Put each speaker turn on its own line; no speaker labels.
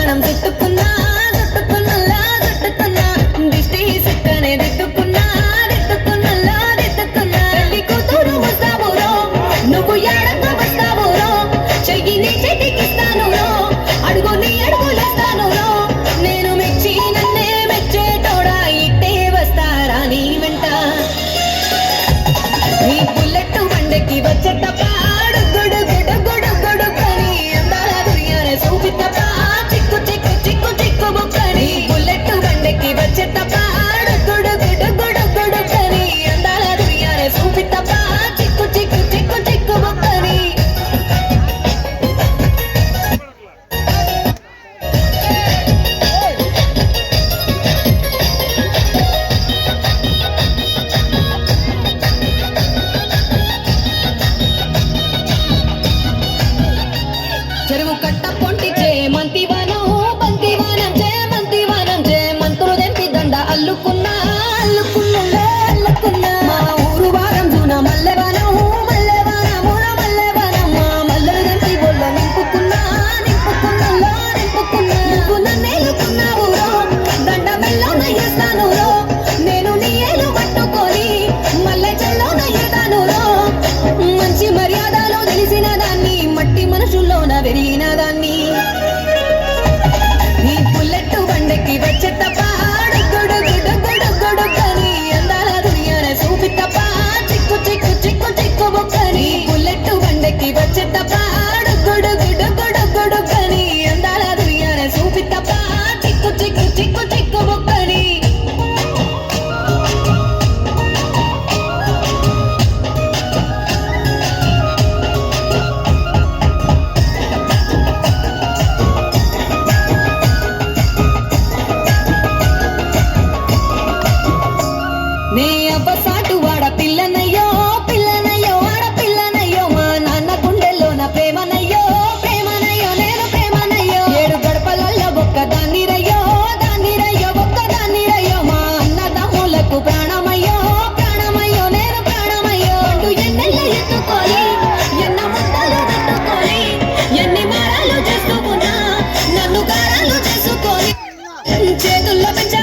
వనం చుట్టుకున్నా చుట్టుకున్నలా చుట్టుకున్నా దిష్టి సిక్కనే దిట్టుకున్నా దిట్టుకున్నలా దిట్టుకున్నా తల్లి కూతురు వస్తావురో నువ్వు ఎడంగా వస్తావురో చెయ్యి నీ చేతికిస్తాను అడుగు నీ అడుగులేస్తాను నేను మెచ్చి నన్నే మెచ్చేటోడా ఇట్టే వస్తారా నీ వెంట నీ బుల్లెట్ బండకి వచ్చే తప్ప గుడు గుడు గుడు గుడు కని అందాల దుర్యానే చూపి తప్ప చిక్కు చిక్కు చిక్కు చిక్కు బుక్కని బుల్లెట్ బండకి వచ్చే తప్ప గుడు గుడు గుడు గుడు కని అందాల దుర్యానే చూపి తప్ప చిక్కు చిక్కు చిక్కు చిక్కు బుక్కని చెరువు కట్ట పొంటి చేమంతివనం బంతివనం చేమంతివనం చేమంతులు దెంపి దండ అల్లుకున్నా అల్లుకున్నా అల్లుకున్నా మా ఊరు వారం జూన మల్లెవనం మల్లెవనమున మల్లెవనం మా మల్లెలు దెంపి ఒళ్ళ నింపుకున్నా నింపుకున్నా నింపుకున్నా నువ్వు నన్నేలుకున్నావు దండ మెల్లోన వేస్తాను నేను నీ ఏలు పట్టుకొని మల్లె చెల్లోన ఎడతాను మంచి మర్యాదలో తెలిసిన దాన్ని మట్టి మనుషుల్లోన పెరిగిన దాన్ని నీ బుల్లెట్ బండకి వచ్చే తప్ప గుడు గుడు గుడు గుడు కని అందాల దుర్యానే చూపి తప్ప చిక్కు చిక్కు చిక్కు చిక్కు బుక్కని బుల్లెట్ బండకి వచ్చే తప్ప గుడు గుడు గుడు గుడు కని అందాల దుర్యానే చూపి తప్ప చిక్కు చిక్కు చిక్కు చిక్కు బుక్కని నే అబ్బసాటు వాడ పిల్లనయ్యో పిల్లనయ్యో ఆడ పిల్లనయ్యో మా నాన్న గుండెల్లోన ప్రేమనయ్యో ప్రేమనయ్యో నేను ప్రేమనయ్యో ఏడు గడపలల్ల ఒక్క దాన్నిరయ్యో దాన్నిరయ్యో ఒక్క దాన్నిరయ్యో మా అన్నదమ్ములకు ప్రాణమయ్యో ప్రాణమయ్యో నేను ప్రాణమయ్యో అంటూ ఎన్నెల్ల ఎత్తుకోలి ఎన్న ముద్దలు తట్టుకోలి ఎన్ని మారాలు చేసుకున్నా నన్ను గారాలు చేసుకొని చేతుల్లో పెంచ